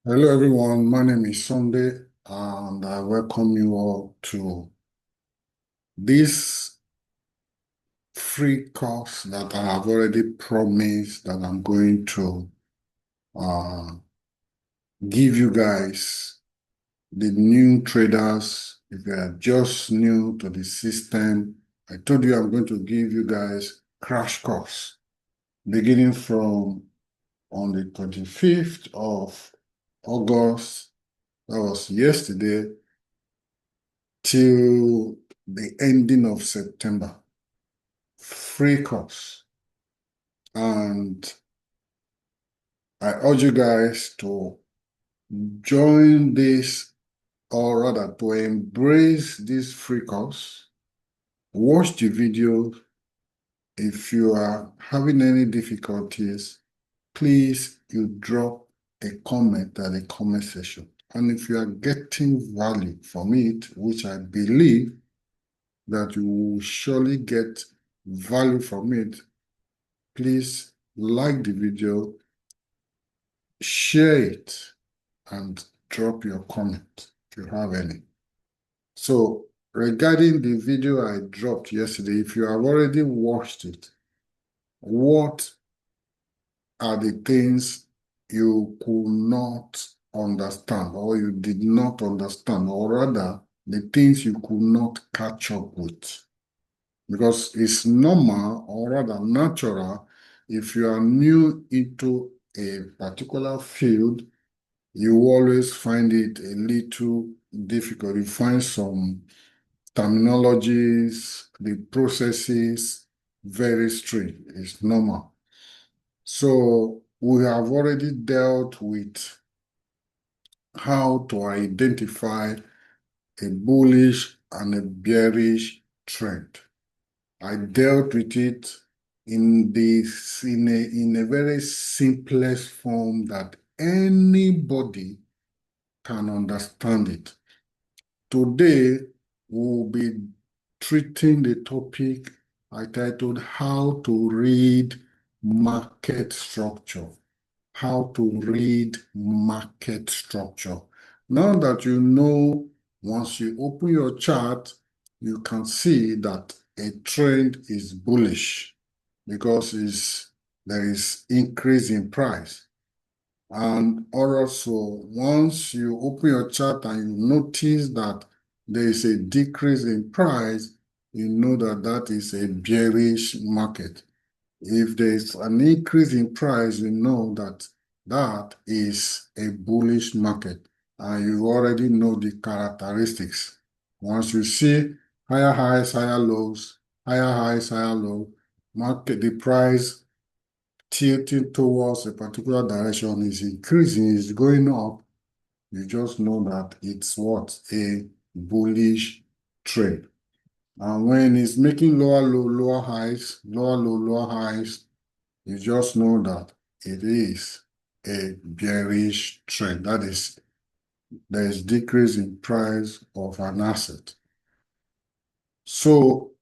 Hello everyone, my name is Sunday and I welcome you all to this free course that I have already promised that I'm going to uh, give you guys, the new traders. If you are just new to the system, I told you I'm going to give you guys crash course beginning from on the 25th of August, that was yesterday, till the ending of September. Free course. And I urge you guys to join this, or rather to embrace this free course. Watch the video. If you are having any difficulties, please you drop a comment at the comment section. And if you are getting value from it, which I believe that you will surely get value from it, please like the video, share it, and drop your comment if you have any. So regarding the video I dropped yesterday, if you have already watched it, what are the things you could not understand or you did not understand, or rather the things you could not catch up with? Because it's normal, or rather natural, if you are new into a particular field, you always find it a little difficult. You find some terminologies, the processes very strange. It's normal. So we have already dealt with how to identify a bullish and a bearish trend. I dealt with it in a very simplest form that anybody can understand it. Today, we'll be treating the topic I titled How to Read Market Structure. How to read market structure. Now that you know, once you open your chart, you can see that a trend is bullish because there is increase in price. And also, once you open your chart and you notice that there is a decrease in price, you know that that is a bearish market. If there is an increase in price, you know that that is a bullish market. And you already know the characteristics. Once you see higher highs, higher lows, higher highs, higher low, market, the price tilting towards a particular direction is increasing, is going up, you just know that it's what? A bullish trend. And when it's making lower low, lower highs, lower low, lower highs, you just know that it is a bearish trend. That is, there is decrease in price of an asset. So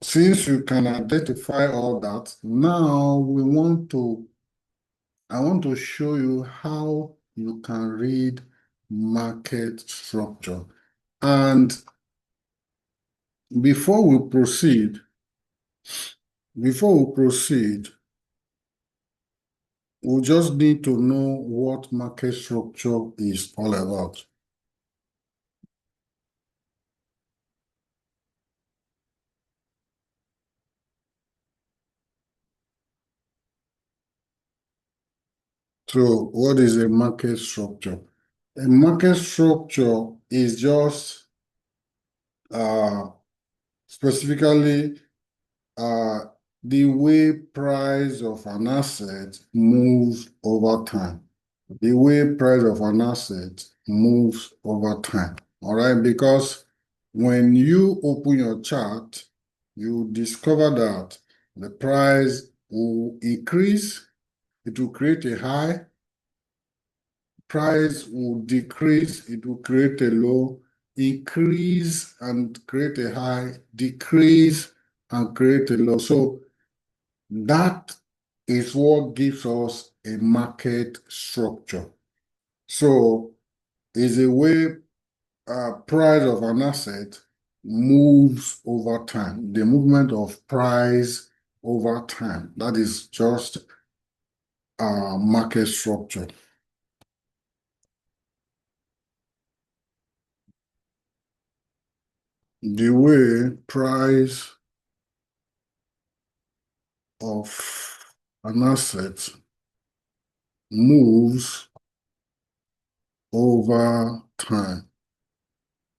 since you can identify all that, now I want to show you how you can read market structure. And before we proceed, before we proceed, we just need to know what market structure is all about. So what is a market structure? A market structure is just uh, specifically uh, the way price of an asset moves over time. The way price of an asset moves over time. All right, because when you open your chart, you discover that the price will increase, it will create a high, price will decrease, it will create a low, increase and create a high, decrease and create a low. So that is what gives us a market structure. So it's a way price of an asset moves over time. The movement of price over time. That is just market structure. The way price of an asset moves over time.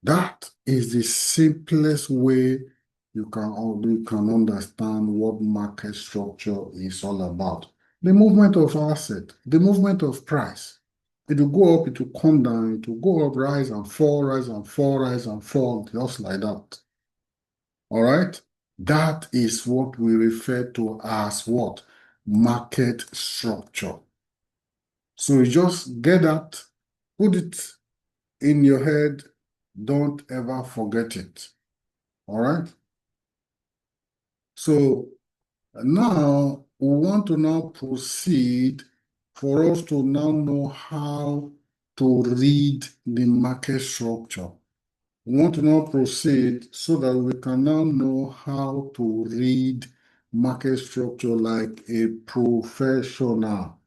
That is the simplest way you can understand what market structure is all about. The movement of asset, the movement of price. It will go up, it will come down, it will go up, rise and fall, rise and fall, rise and fall, just like that. All right? That is what we refer to as what? Market structure. So you just get that, put it in your head, don't ever forget it. All right? So now we want to now proceed for us to now know how to read the market structure. We want to now proceed so that we can now know how to read market structure like a professional.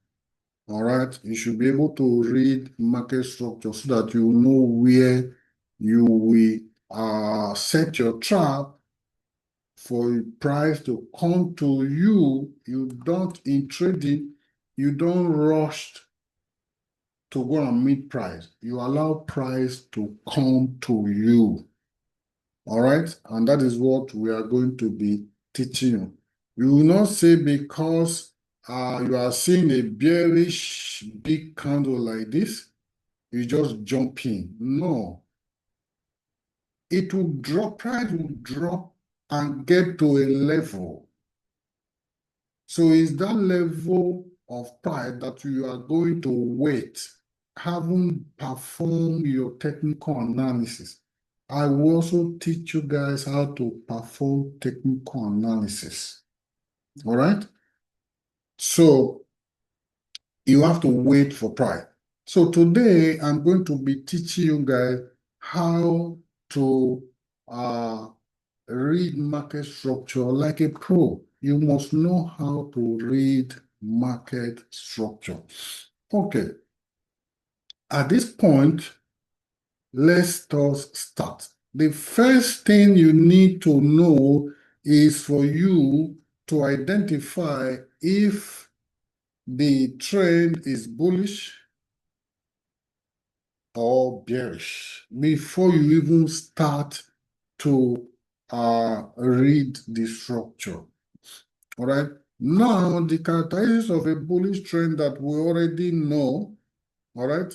All right, you should be able to read market structure so that you know where you will set your trap for a price to come to you. You don't, in trading, you don't rush to go and meet price. You allow price to come to you. All right, and that is what we are going to be teaching you. You will not say because you are seeing a bearish big candle like this, you just jump in. No, it will drop, price will drop and get to a level. So it's that level of price that you are going to wait, having performed your technical analysis. I will also teach you guys how to perform technical analysis. All right? So you have to wait for price. So today I'm going to be teaching you guys how to read market structure like a pro. You must know how to read market structure. Okay, at this point, let's just start. The first thing you need to know is for you to identify if the trend is bullish or bearish before you even start to read the structure. All right. Now, the characteristics of a bullish trend that we already know, all right,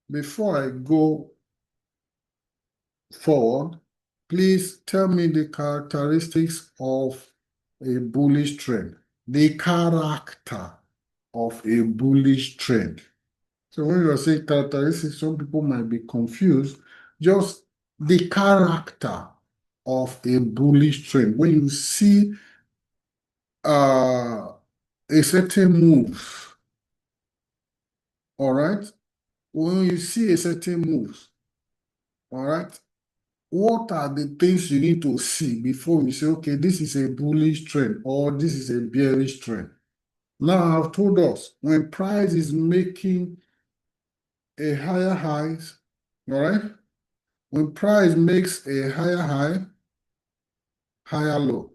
before I go forward, please tell me the characteristics of a bullish trend, the character of a bullish trend. So when you are saying characteristics, some people might be confused. Just the character of a bullish trend. When you see a certain move, all right? When you see a certain move, all right? What are the things you need to see before you say, okay, this is a bullish trend or this is a bearish trend? Now, I've told us when price is making a higher highs, all right? When price makes a higher high, higher low,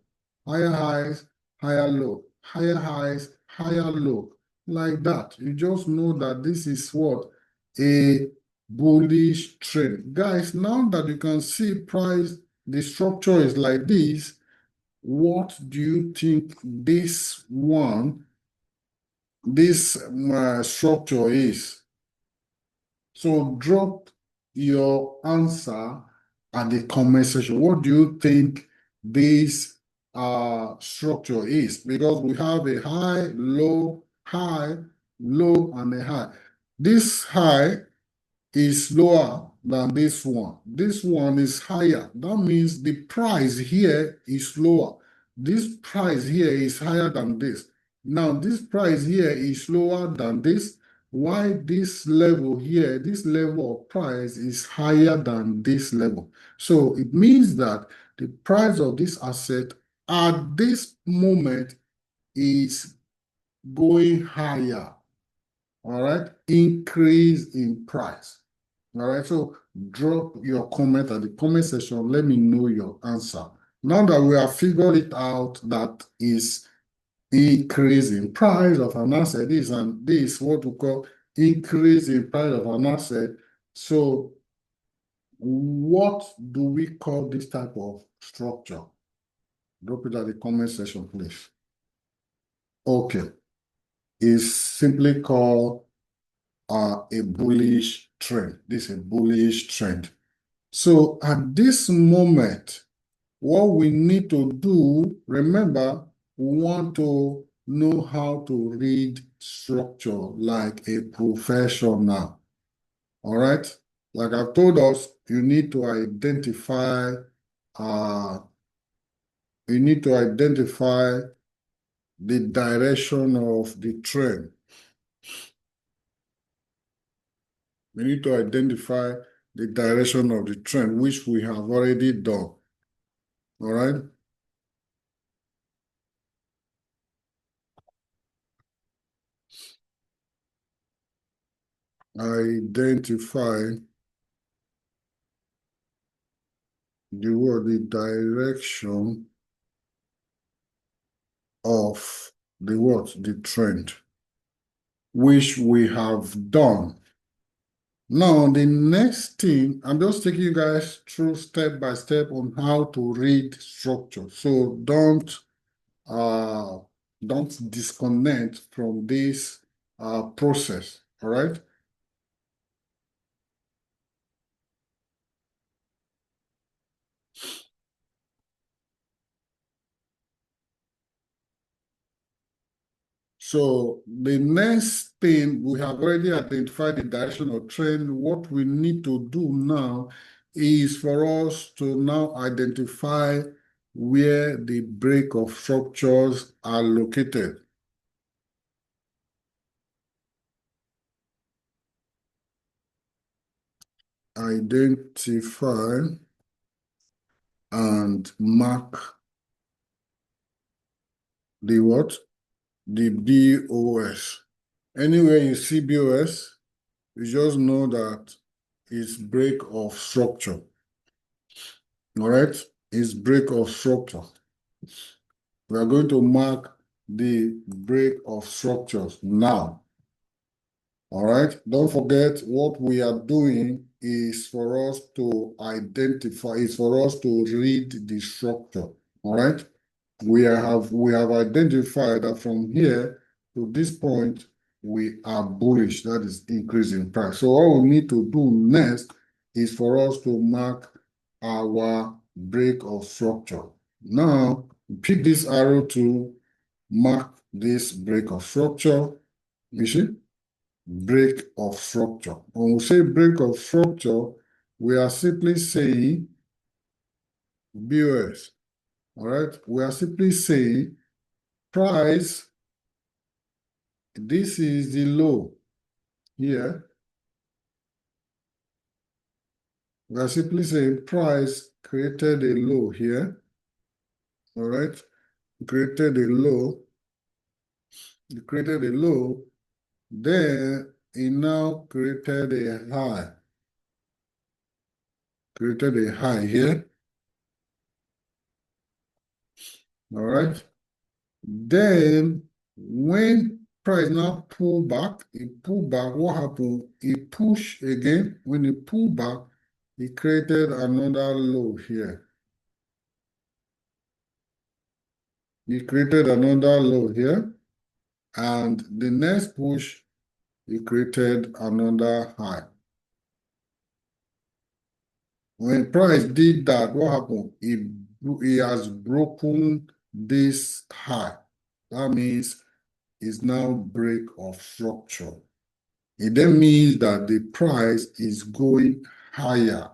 higher highs, higher low, higher highs, higher low, like that. You just know that this is what? A bullish trend. Guys, now that you can see price, the structure is like this, what do you think this structure is? So drop your answer at the comment section. What do you think this structure is? Because we have a high, low, and a high. This high is lower than this one. This one is higher. That means the price here is lower. This price here is higher than this. Now, this price here is lower than this. why this level here, this level of price is higher than this level. So it means that the price of this asset at this moment is going higher. All right, increase in price. All right, so drop your comment at the comment section. Let me know your answer. Now that we have figured it out, that is increase in price of an asset. This is what we call increase in price of an asset. So what do we call this type of structure? Drop it at the comment section, please. Okay, it's simply called a bullish trend. This is a bullish trend. So at this moment, what we need to do, remember, we want to know how to read structure like a professional. All right? Like I've told us, uh, you need to identify the direction of the trend. We need to identify the direction of the trend, which we have already done. All right? Identify the direction of the trend, which we have done. Now, the next thing, I'm just taking you guys through step by step on how to read structure. So uh, don't disconnect from this process, all right? So the next thing, we have already identified the direction of trend. What we need to do now is for us to now identify where the break of structures are located. Identify and mark the what? The BOS. Anywhere you see BOS, you just know that it's break of structure. All right? It's break of structure. We are going to mark the break of structures now. All right? Don't forget what we are doing is for us to identify, is for us to read the structure. All right? We have identified that from here to this point, we are bullish. That is increasing price. So all we need to do next is for us to mark our break of structure. Now, pick this arrow to mark this break of structure. You see? Break of structure. When we say break of structure, we are simply saying BOS. All right? We are simply saying price, this is the low here. We are simply saying price created a low here. All right? Created a low. It created a low. Then it now created a high. Created a high here. All right? Then when price now pull back, it pull back, what happened? It push again. When it pull back, it created another low here. It created another low here. And the next push, it created another high. When price did that, what happened? It has broken this high. That means it's now break of structure. It then means that the price is going higher.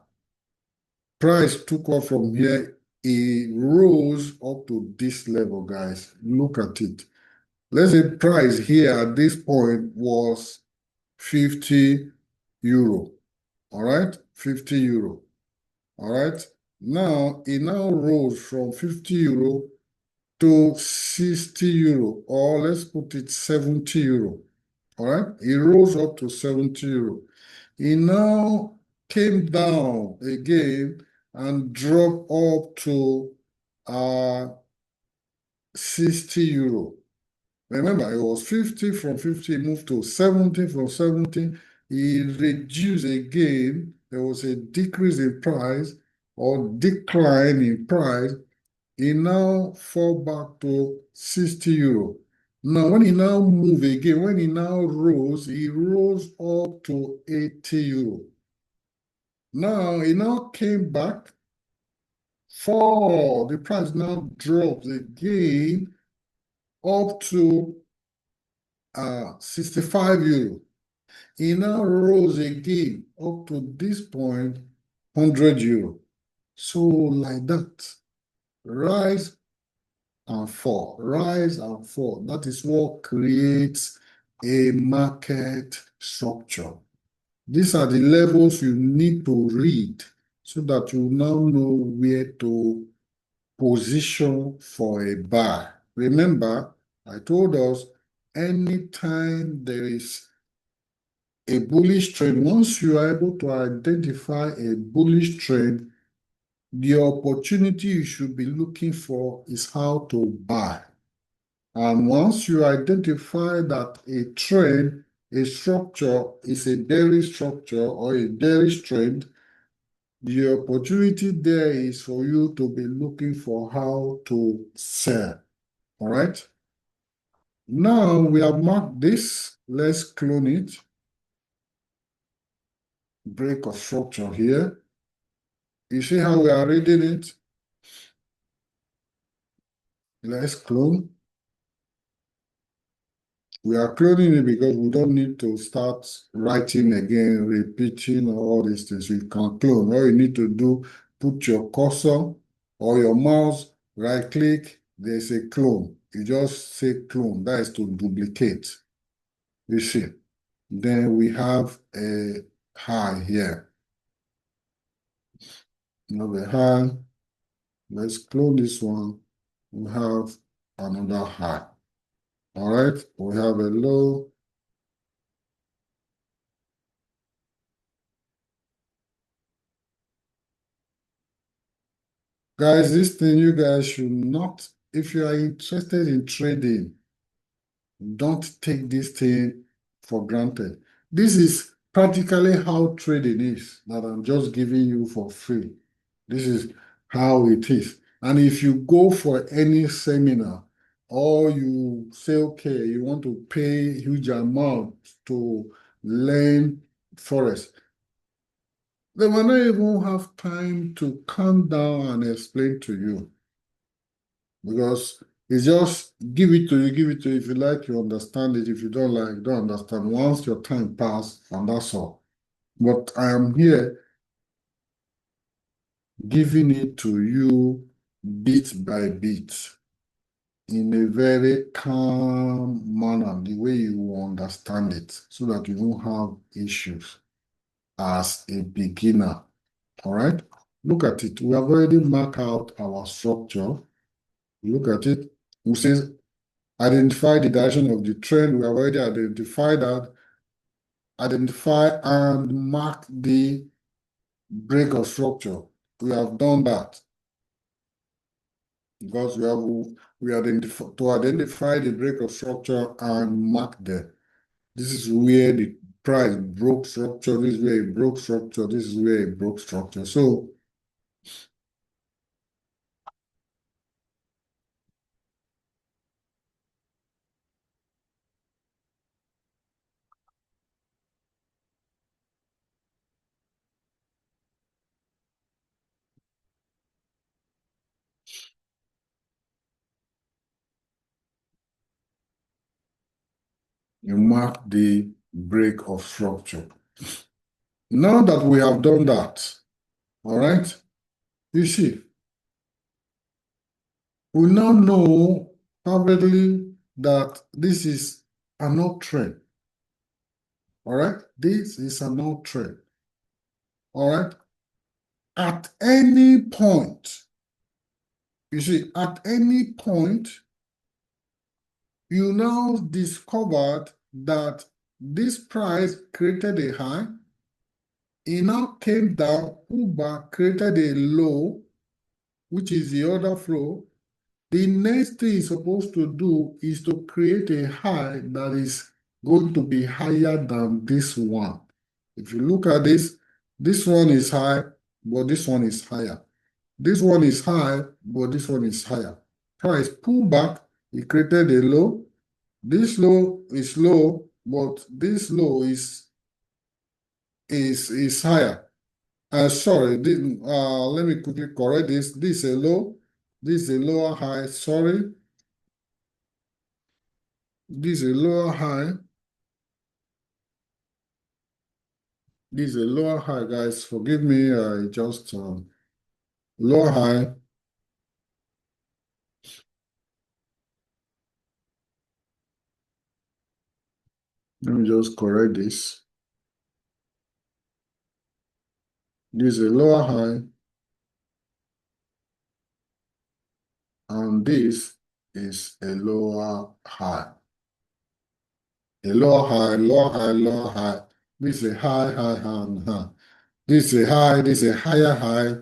Price took off from here. It rose up to this level, guys. Look at it. Let's say price here at this point was 50 euro. All right, 50 euro. All right. Now it now rose from 50 euro to 60 euro, or let's put it 70 euro. All right. It rose up to 70 euro. It now came down again and dropped up to 60 euro. Remember, it was 50 from 50, it moved to 70 from 70. It reduced again. There was a decrease in price or decline in price. It now fall back to 60 euro. Now, when it now move again, when it now rose, it rose up to 80 euro. Now, it now came back for the price now drops again up to 65 euro. It now rose again up to this point, 100 euro. So like that, rise and fall, rise and fall. That is what creates a market structure. These are the levels you need to read so that you now know where to position for a buy. Remember, I told us anytime there is a bullish trend, once you are able to identify a bullish trend, the opportunity you should be looking for is how to buy. And once you identify that a trend, a structure is a bearish structure or a bearish trend, the opportunity there is for you to be looking for how to sell. All right. Now we have marked this. Let's clone it. Break of structure here. You see how we are reading it? Let's clone. We are cloning it because we don't need to start writing again, repeating all these things. You can clone. All you need to do, put your cursor or your mouse, right click, there's a clone. You just say clone. That is to duplicate. You see. Then we have a high here. Now the high. Let's clone this one. We have another high. All right. We have a low. Guys, this thing you guys should not, if you are interested in trading, don't take this thing for granted. This is practically how trading is that I'm just giving you for free. This is how it is. And if you go for any seminar or you say, okay, you want to pay huge amount to learn forex, they will not even have time to calm down and explain to you because it's just give it to you, give it to you. If you like, you understand it. If you don't like, you don't understand. Once your time passes, and that's all. But I am here giving it to you bit by bit in a very calm manner, the way you understand it, so that you don't have issues as a beginner. All right? Look at it. We have already marked out our structure. Look at it. We say identify the direction of the trend. We have already identified that. Identify and mark the break of structure. We have done that because we identify to identify the break of structure and mark them. This is where the price broke structure. This is where it broke structure. This is where it broke structure. So you mark the break of structure. Now that we have done that, all right, you see, we now know perfectly that this is an uptrend. All right, this is an uptrend. All right, at any point, you see, at any point, you now discovered that this price created a high, it now came down, pulled back, created a low, which is the order flow. The next thing it's supposed to do is to create a high that is going to be higher than this one. If you look at this one is high, but this one is higher. This one is high, but this one is higher. Price pull back, it created a low. This low is low, but this low is higher. Sorry, let me quickly correct this. This is a low, this is a lower high. Sorry, this is a lower high. This is a lower high, guys. Forgive me. I just lower high. Let me just correct this. This is a lower high, and this is a lower high. A lower high, lower high, lower high. This is a high, high, high, and high. This is a high, this is a higher high.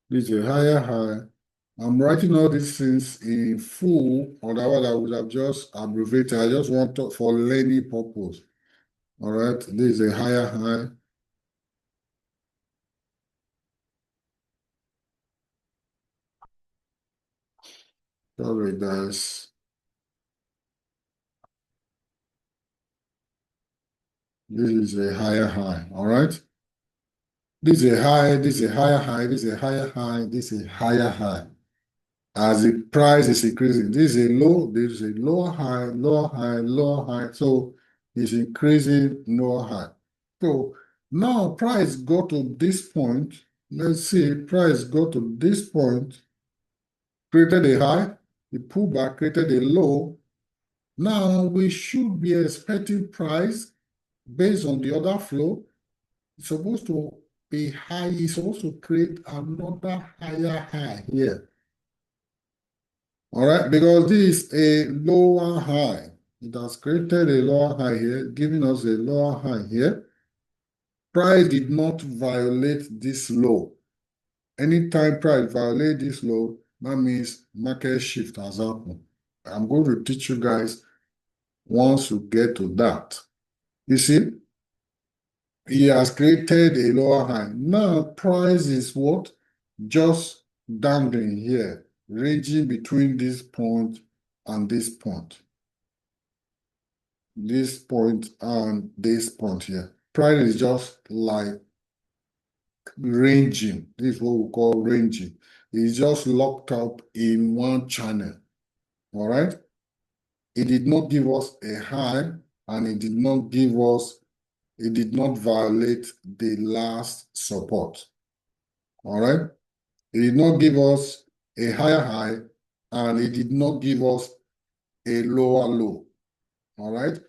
This is a higher high. I'm writing all these things in full, otherwise I would have just abbreviated. I just want to, for learning purpose. All right, this is a higher high. Sorry, guys. This is a higher high. All right. This is a high, this is a higher high, this is a higher high, this is a higher high. As the price is increasing, this is a low, this is a lower high, lower high, lower high. So it's increasing lower high. So now price go to this point. Let's see, price go to this point, created a high, it pulled back, created a low. Now we should be expecting price based on the order flow. It's supposed to be high, it's supposed to create another higher high here. All right, because this is a lower high. It has created a lower high here, giving us a lower high here. Price did not violate this low. Anytime price violate this low, that means market shift has happened. I'm going to teach you guys once you get to that. You see, he has created a lower high. Now price is what? Just dangling here, ranging between this point and this point. This point and this point here. Price is just like ranging. This is what we call ranging. It's just locked up in one channel. All right. It did not give us a high, and it did not give us, it did not violate the last support. All right. It did not give us a higher high, and it did not give us a lower low. All right.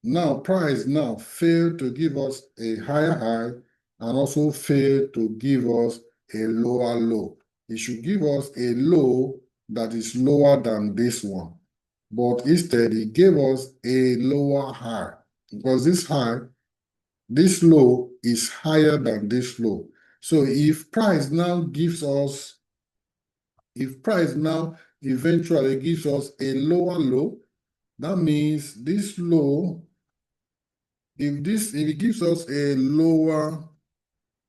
Now, price now failed to give us a higher high and also failed to give us a lower low. It should give us a low that is lower than this one. But instead, it gave us a lower high because this high, this low is higher than this low. So if price now gives us, if price now eventually gives us a lower low, that means this low, if it gives us a lower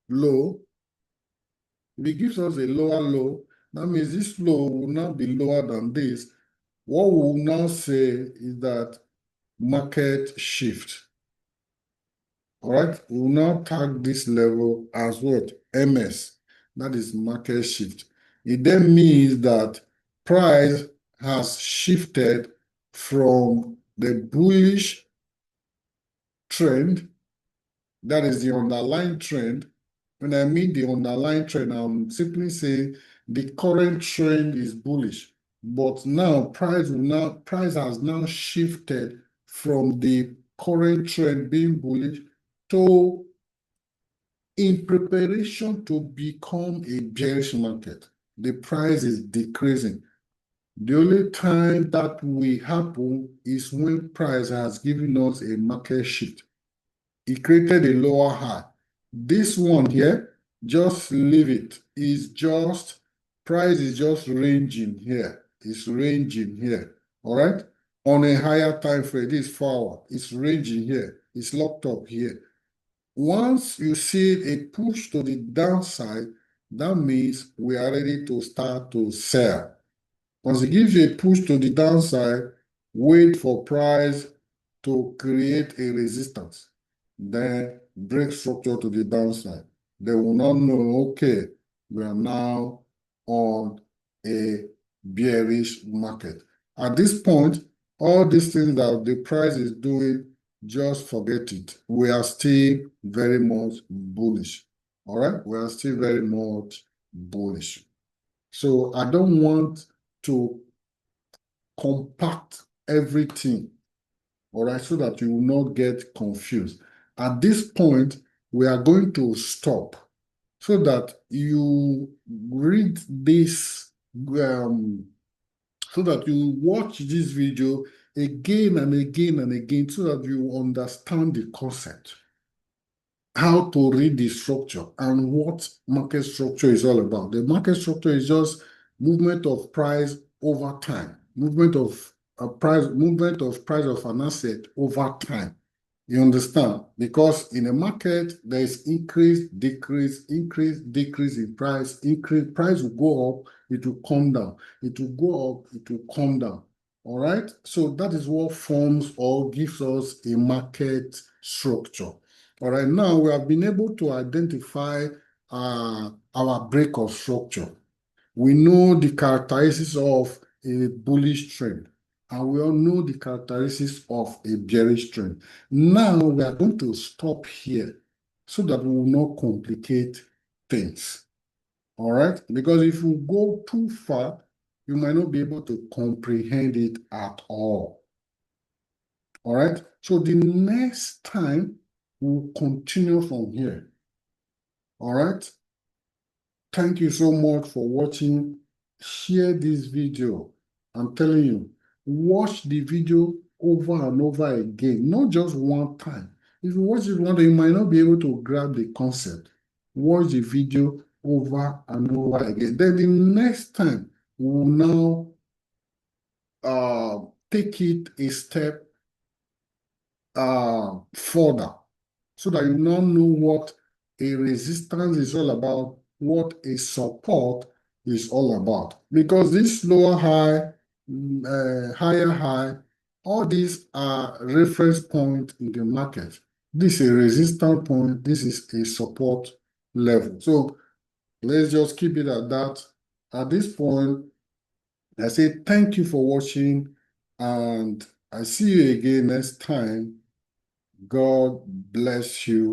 low, if it gives us a lower low, that means this low will not be lower than this. What we will now say is that market shift. All right, we will now tag this level as what? MS. That is market shift. It then means that price has shifted from the bullish trend, that is the underlying trend, When I mean the underlying trend, I'm simply saying the current trend is bullish, but now price has now shifted from the current trend being bullish to in preparation to become a bearish market. The price is decreasing. The only time that will happen is when price has given us a market shift. It created a lower high. This one here, just leave it. It's just, price is just ranging here. It's ranging here. All right? On a higher time frame, this 4 hour, it's ranging here. It's locked up here. Once you see a push to the downside, that means we are ready to start to sell. Once it gives you a push to the downside, wait for price to create a resistance. Then break structure to the downside. They will not know, okay, we are now on a bearish market. At this point, all these things that the price is doing, just forget it. We are still very much bullish. All right? We are still very much bullish. So I don't want to compact everything, all right, so that you will not get confused. At this point, we are going to stop so that you read this, so that you watch this video again and again and again so that you understand the concept, how to read the structure and what market structure is all about. The market structure is just movement of price over time, movement of price of an asset over time. You understand? Because in a market, there is increase, decrease in price, price will go up, it will come down. It will go up, it will come down. All right? So that is what forms or gives us a market structure. All right, now we have been able to identify our break of structure. We know the characteristics of a bullish trend, and we all know the characteristics of a bearish trend. Now we are going to stop here so that we will not complicate things. All right, because if you go too far, you might not be able to comprehend it at all. All right, so the next time we'll continue from here. All right. Thank you so much for watching. Share this video. I'm telling you, watch the video over and over again, not just one time. If you watch it one time, you might not be able to grab the concept. Watch the video over and over again. Then the next time, we'll now take it a step further so that you now know what a resistance is all about, what a support is all about. Because this lower high, higher high, all these are reference point in the market. This is a resistance point, this is a support level. So let's just keep it at that. At this point, I say thank you for watching, and I see you again next time. God bless you.